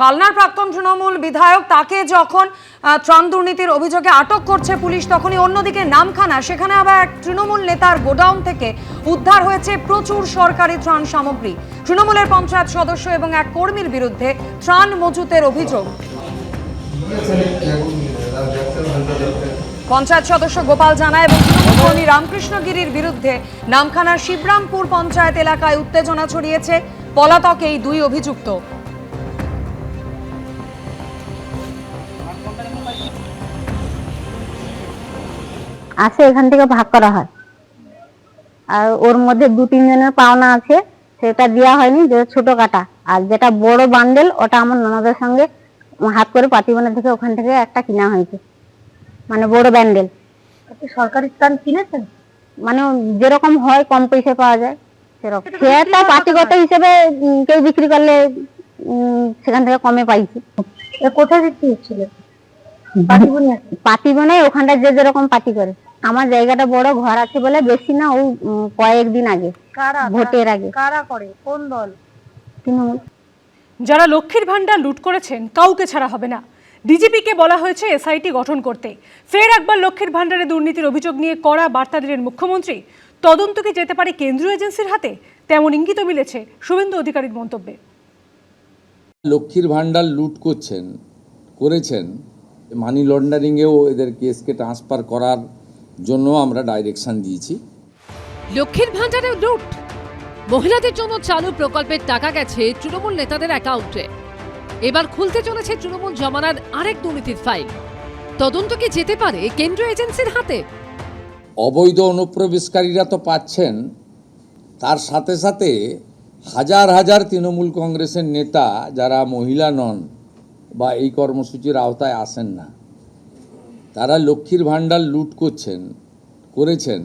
কালনার প্রাক্তন তৃণমূল বিধায়ক তাকে যখন ত্রাণ দুর্নীতির অভিযোগে আটক করছে পুলিশ, তখনই অন্যদিকে নামখানা সেখানে আবার এক তৃণমূল নেতার গোডাউন থেকে উদ্ধার হয়েছে প্রচুর সরকারি ত্রাণ সামগ্রী। তৃণমূলের পঞ্চায়েত সদস্য এবং এক কর্মীর বিরুদ্ধে ত্রাণ মজুতের অভিযোগ। পঞ্চায়েত সদস্য গোপাল জানা এবং তৃণমূল কর্মী রামকৃষ্ণ গিরির বিরুদ্ধে নামখানার শিবরামপুর পঞ্চায়েত এলাকায় উত্তেজনা ছড়িয়েছে। পলাতক এই দুই অভিযুক্ত। আসে এখান থেকে ভাগ করা হয়, আর ওর মধ্যে 2-3 জনের পাওনা আছে, সেটা দেওয়া হয়নি, যে ছোট কাটা। আর যেটা বড় বান্ডেল ওটা আমার ননদের সঙ্গে হাত করে পাতিবনা থেকে ওখান থেকে একটা কিনা হয়েছে, মানে বড় ব্যান্ডেল। সরকারি ত্রাণ কিনেছেন? মানে যেরকম হয় কম পয়সা পাওয়া যায় সেরকম, সেটা পাতিগত হিসেবে কেউ বিক্রি করলে সেখান থেকে কমে পাইছি। কোথায় বিক্রি হচ্ছিল? পাতিবনায় ওখানটা যে যেরকম পাতি করে। আমার জায়গাটা বড়, ঘর আছে বলে বেশি না, ওই কয়েকদিন আগে ভোটের আগে। কারা করে? কোন দল? তৃণমূল। যারা লক্ষ্মীর ভান্ডার লুট করেছেন কাউকে ছাড়া হবে না। ডিজিপিকে বলা হয়েছে এসআইটি গঠন করতে। ফের একবার লক্ষ্মীর ভান্ডারে দুর্নীতির অভিযোগ নিয়ে কড়া বার্তা দিলেন মুখ্যমন্ত্রী। তদন্ত কি যেতে পারে কেন্দ্রীয় এজেন্সির হাতে, তেমন ইঙ্গিত মিলেছে শুভেন্দু অধিকারীর মন্তব্যে। লক্ষ্মীর ভান্ডার লুট করেছেন, মানি লন্ডারিংয়েও এদের কেসকে ট্রান্সফার করার জন্য আমরা ডাইরেকশন দিয়েছি। লক্ষ্মীর ভান্ডারে লুট, মহিলাদের জন্য চালু প্রকল্পের টাকা গেছে তৃণমূল নেতাদের অ্যাকাউন্টে। এবার খুলতে চলেছে তৃণমূল জমানার আরেক দুর্নীতির ফাইল। তদন্ত কি যেতে পারে কেন্দ্রীয় এজেন্সির হাতে? অবৈধ অনুপ্রবেশকারীরা তো পাচ্ছেন, তার সাথে সাথে হাজার হাজার তৃণমূল কংগ্রেসের নেতা যারা মহিলা নন বা এই কর্মসূচির আওতায় আসেন না, তারা লক্ষ্মীর ভান্ডার লুট করেছেন,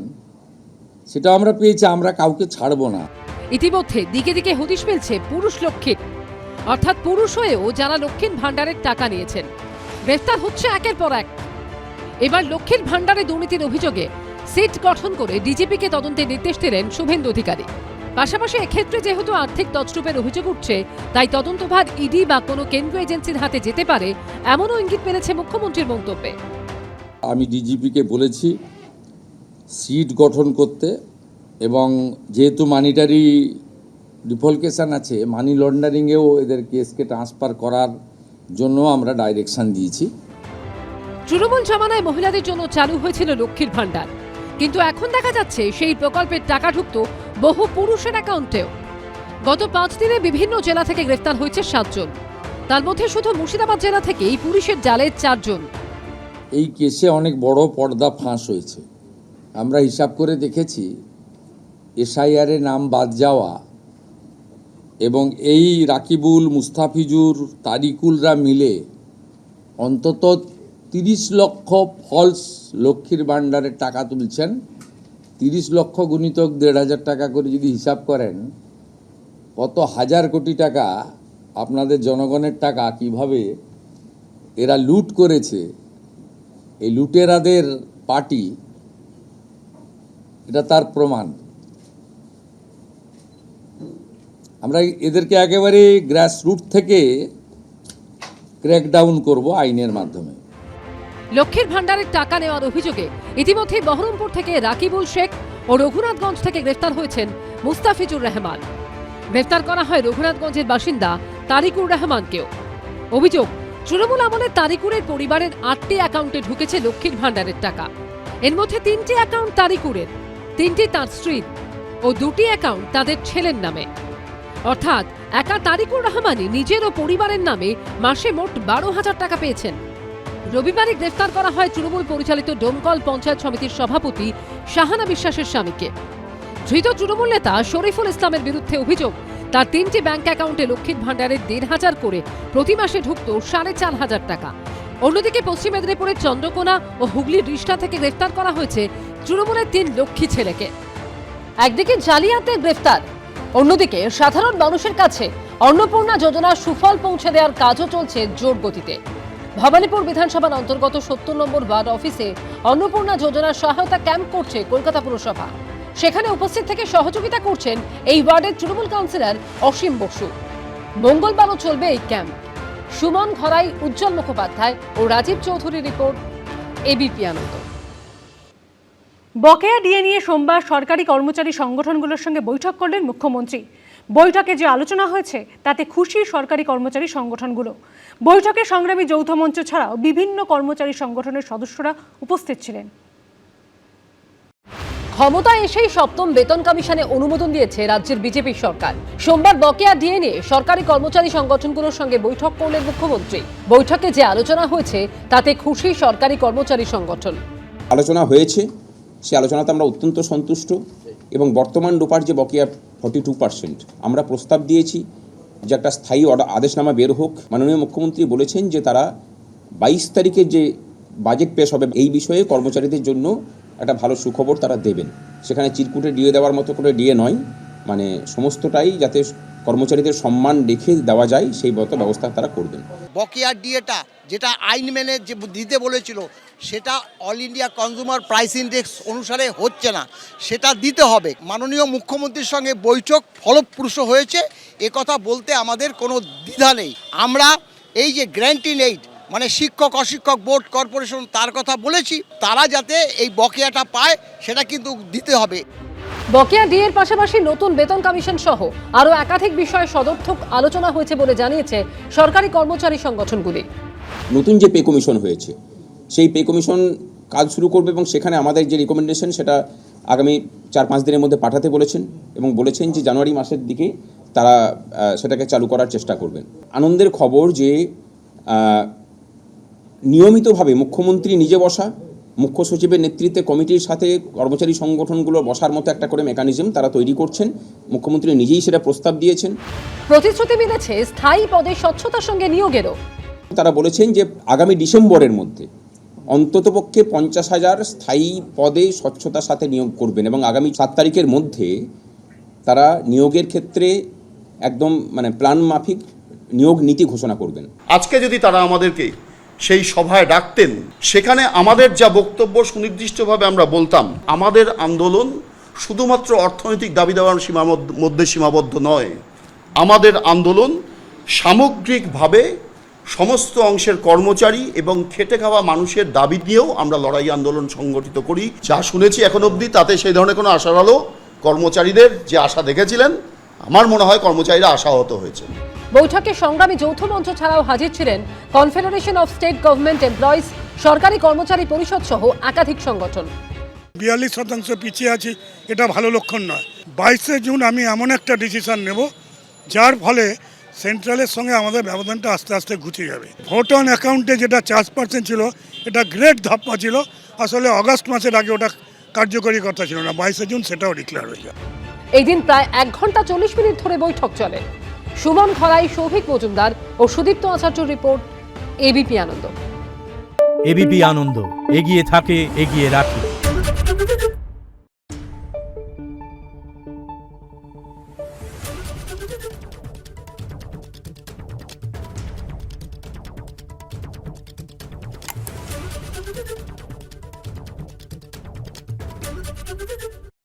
সেটা আমরা পেয়েছি। আমরা কাউকে ছাড়বো না। ইতিমধ্যে দিকে দিকে হদিশ মিলছে পুরুষ লক্ষ্মীর, অর্থাৎ পুরুষ হয়েও যারা লক্ষ্মীর ভান্ডারের টাকা নিয়েছেন। গ্রেফতার হচ্ছে একের পর এক। এবার লক্ষ্মীর ভান্ডারে দুর্নীতির অভিযোগে সিট গঠন করে ডিজিপিকে তদন্তের নির্দেশ দিলেন শুভেন্দু অধিকারী। পাশাপাশি এক্ষেত্রে যেহেতু আর্থিক তছরূপের অভিযোগ উঠছে, তাই তদন্তভার ইডি বা কোনো কেন্দ্রীয় এজেন্সির হাতে যেতে পারে, এমনও ইঙ্গিত মিলেছে মুখ্যমন্ত্রীর মন্তব্যে। আমি ডিজিপিকে বলেছি সিট গঠন করতে, এবং যেহেতু মানিটারি ডিফলকেশন আছে, মানি লন্ডারিংয়েও এদের কেসকে ট্রান্সফার করার জন্য আমরা ডাইরেকশন দিয়েছি। তৃণমূল জমানায় মহিলাদের জন্য চালু হয়েছিল লক্ষ্মীর ভান্ডার, কিন্তু এখন দেখা যাচ্ছে সেই প্রকল্পের টাকা ঢুকত বহু পুরুষের অ্যাকাউন্টেও। গত 5 দিনে বিভিন্ন জেলা থেকে গ্রেফতার হয়েছে 7 জন, তার মধ্যে শুধু মুর্শিদাবাদ জেলা থেকেই পুলিশের জালে 4 জন। এই কেসে অনেক বড় পর্দা ফাঁস হয়েছে। আমরা হিসাব করে দেখেছি, এসআইআরে নাম বাদ যাওয়া এবং এই রাকিবুল, মুস্তাফিজুর, তারিকুলরা মিলে অন্তত 30 লক্ষ ফলস লক্ষ্মীর ভান্ডারের টাকা তুলছেন। 30 লক্ষ গুণিতক 1,500 টাকা করে যদি হিসাব করেন, কত হাজার কোটি টাকা আপনাদের জনগণের টাকা কিভাবে এরা লুট করেছে। এই লুটেরাদের পার্টি, এটা তার প্রমাণ। আমরা এদেরকে একেবারে গ্রাসরুট থেকে ক্র্যাকডাউন করব আইনের মাধ্যমে। লক্ষ্মীর ভান্ডারের টাকা নেওয়ার অভিযোগে ইতিমধ্যে বহরমপুর থেকে রাকিবুল শেখ ও রঘুনাথগঞ্জ থেকে গ্রেফতার হয়েছেন মুস্তাফিজুর রহমান। গ্রেফতার করা হয় রঘুনাথগঞ্জের বাসিন্দা তারিকুর রহমানকেও। অভিযোগ, তৃণমূল আমলে তারিকুরের পরিবারের 8টি অ্যাকাউন্টে ঢুকেছে লক্ষ্মীর ভান্ডারের টাকা। এর মধ্যে 3টি অ্যাকাউন্ট তারিকুরের, 3টি তাঁর স্ত্রীর ও 2টি অ্যাকাউন্ট তাদের ছেলের নামে। অর্থাৎ একা তারিকুর রহমানই নিজের ও পরিবারের নামে মাসে মোট 12,000 টাকা পেয়েছেন। রবিবারই গ্রেফতার করা হয় তৃণমূল পরিচালিত ডোমকল পঞ্চায়েত সমিতির সভাপতি শাহানা বিশ্বাসের স্বামীকে। ধৃত তৃণমূল নেতা শরীফুল ইসলামের বিরুদ্ধে অভিযোগ, তার 3টি ব্যাংক অ্যাকাউন্টে লক্ষ্মীর ভান্ডারের 1,500 করে প্রতি মাসে ঢুকত 4,500 টাকা। অন্যদিকে পশ্চিম মেদিনীপুরের চন্দ্রকোনা ও হুগলির রিষ্টা থেকে গ্রেফতার করা হয়েছে তৃণমূলের 3 লক্ষ্মী ছেলেকে। একদিকে জালিয়াতে গ্রেফতার, অন্যদিকে সাধারণ মানুষের কাছে অন্নপূর্ণা যোজনার সুফল পৌঁছে দেওয়ার কাজও চলছে জোর গতিতে। ভবানীপুর বিধানসভার অন্তর্গত 70 নম্বর ওয়ার্ড অফিসে অন্নপূর্ণা যোজনার সহায়তা ক্যাম্প করছে কলকাতা পুরসভা। সেখানে উপস্থিত থেকে সহযোগিতা করছেন এই ওয়ার্ডের তৃণমূল কাউন্সিলর অসীম বসু। মঙ্গলবারও চলবে এই ক্যাম্প। সুমন খরাই, উজ্জ্বল মুখোপাধ্যায় ও রাজীব চৌধুরী রিপোর্ট, এবিপি আনন্দ। বকেয়া ডিএ নিয়ে সোমবার সরকারি কর্মচারী সংগঠনগুলোর সঙ্গে বৈঠক করলেন মুখ্যমন্ত্রী। বৈঠকে যে আলোচনা হয়েছে তাতে খুশি সরকারি কর্মচারী সংগঠনগুলো। বৈঠকে সংগ্রামী যৌথ মঞ্চ ছাড়াও বিভিন্ন কর্মচারী সংগঠনের সদস্যরা উপস্থিত ছিলেন। ক্ষমতায় এসেই সপ্তম বেতন কমিশনে অনুমোদন দিয়েছে রাজ্যের বিজেপি সরকার। সোমবার বকেয়া ডিএ নিয়ে সরকারি কর্মচারী সংগঠনগুলোর সঙ্গে বৈঠক করলেন মুখ্যমন্ত্রী। বৈঠকে যে আলোচনা হয়েছে তাতে খুশি সরকারি কর্মচারী সংগঠন। আলোচনা হয়েছে, সেই আলোচনাতে আমরা অত্যন্ত সন্তুষ্ট এবং বর্তমান ডোপার যে বকেয়া 42% আমরা প্রস্তাব দিয়েছি যে একটা স্থায়ী আদেশনামা বের হোক। মাননীয় মুখ্যমন্ত্রী বলেছেন যে তারা 22 তারিখে যে বাজেট পেশ হবে এই বিষয়ে কর্মচারীদের জন্য একটা ভালো সুখবর তারা দেবেন। সেখানে চিরকুটে ডিএ দেওয়ার মতো করে ডিএ নয়, মানে সমস্তটাই যাতে কর্মচারীদের সম্মান রেখে দেওয়া যায় সেই মতো ব্যবস্থা তারা করবেন। বকেয়া ডিএটা যেটা আইন মেনে যে দিতে বলেছিল সেটা all India consumer price index অনুসারে হচ্ছে না, সেটা দিতে হবে। মাননীয় মুখ্যমন্ত্রীর সঙ্গে বৈঠক ফলপ্রসূ হয়েছে, এ কথা বলতে আমাদের কোনো দ্বিধা নেই। আমরা এই যে গ্র্যান্ট ইন এইড মানে শিক্ষক অশিক্ষক বোর্ড কর্পোরেশন তার কথা বলেছি, তারা যাতে এই বকেয়াটা পায় সেটা কিন্তু দিতে হবে। বকেয়া ডিএর পাশাপাশি নতুন বেতন কমিশন সহ আরও একাধিক বিষয়ে সদর্থক আলোচনা হয়েছে বলে জানিয়েছে সরকারি কর্মচারী সংগঠনগুলি। নতুন যে পে কমিশন হয়েছে সেই পে কমিশন কাজ শুরু করবে এবং সেখানে আমাদের যে রিকমেন্ডেশন সেটা আগামী 4-5 দিনের মধ্যে পাঠাতে বলেছেন এবং বলেছেন যে জানুয়ারি মাসের দিকে তারা সেটাকে চালু করার চেষ্টা করবেন। আনন্দের খবর যে নিয়মিতভাবে মুখ্যমন্ত্রী নিজে বসা, মুখ্য সচিবের নেতৃত্বে কমিটির সাথে কর্মচারী সংগঠনগুলো বসার মতো একটা করে মেকানিজম তারা তৈরি করছেন। মুখ্যমন্ত্রী নিজেই সেটা প্রস্তাব দিয়েছেন। প্রতিশ্রুতি মিলেছে স্থায়ী পদে স্বচ্ছতার সঙ্গে নিয়োগেরও। তারা বলেছেন যে আগামী ডিসেম্বরের মধ্যে অন্ততপক্ষে 50,000 স্থায়ী পদে স্বচ্ছতার সাথে নিয়োগ করবেন এবং আগামী 7 তারিখের মধ্যে তারা নিয়োগের ক্ষেত্রে একদম মানে প্ল্যান মাফিক নিয়োগ নীতি ঘোষণা করবেন। আজকে যদি তারা আমাদেরকে সেই সভায় ডাকতেন, সেখানে আমাদের যা বক্তব্য সুনির্দিষ্টভাবে আমরা বলতাম, আমাদের আন্দোলন শুধুমাত্র অর্থনৈতিক দাবি দেওয়ার মধ্যে সীমাবদ্ধ নয়। আমাদের আন্দোলন সামগ্রিকভাবে সমস্ত অংশের কর্মচারী এবং খেটে খাওয়া মানুষের দাবি নিয়েও আমরা লড়াই আন্দোলন সংগঠিত করি। যা শুনেছি এখন অবধি তাতে সেই ধরনের কোনো আশার আলো কর্মচারীদের যে আশা দেখেছিলেন, আমার মনে হয় কর্মচারীরা আশাহত হয়েছে। বৈঠকে সংগ্রামী যৌথ মঞ্চ ছাড়াও হাজির ছিলেন confederation of state government employees, সরকারি কর্মচারী পরিষদ সহ একাধিক সংগঠন। 42% পিছিয়ে আছি, এটা ভালো লক্ষণ নয়। 22শে জুন আমি এমন একটা ডিসিশন নেব যার ফলে সেন্ট্রালের সঙ্গে আমাদের ব্যবধানটা আস্তে আস্তে ঘুচে যাবে। ভোট অন অ্যাকাউন্টে যেটা 4% ছিল এটা গ্রেট ধাপ্পা ছিল, আসলে অগাস্ট মাসের আগে ওটা কার্যকরী কথা ছিল না। 22শে জুন সেটাও ডিক্লেয়ার হয়ে যায়। এই দিন প্রায় 1 ঘন্টা 40 মিনিট ধরে বৈঠক চলে। সুমন খরাই, সৌভিক মজুমদার ও সুদীপ্ত আচার্যর রিপোর্ট, এবিপি আনন্দ। এবিপি আনন্দ, এগিয়ে থাকে, এগিয়ে রাখে।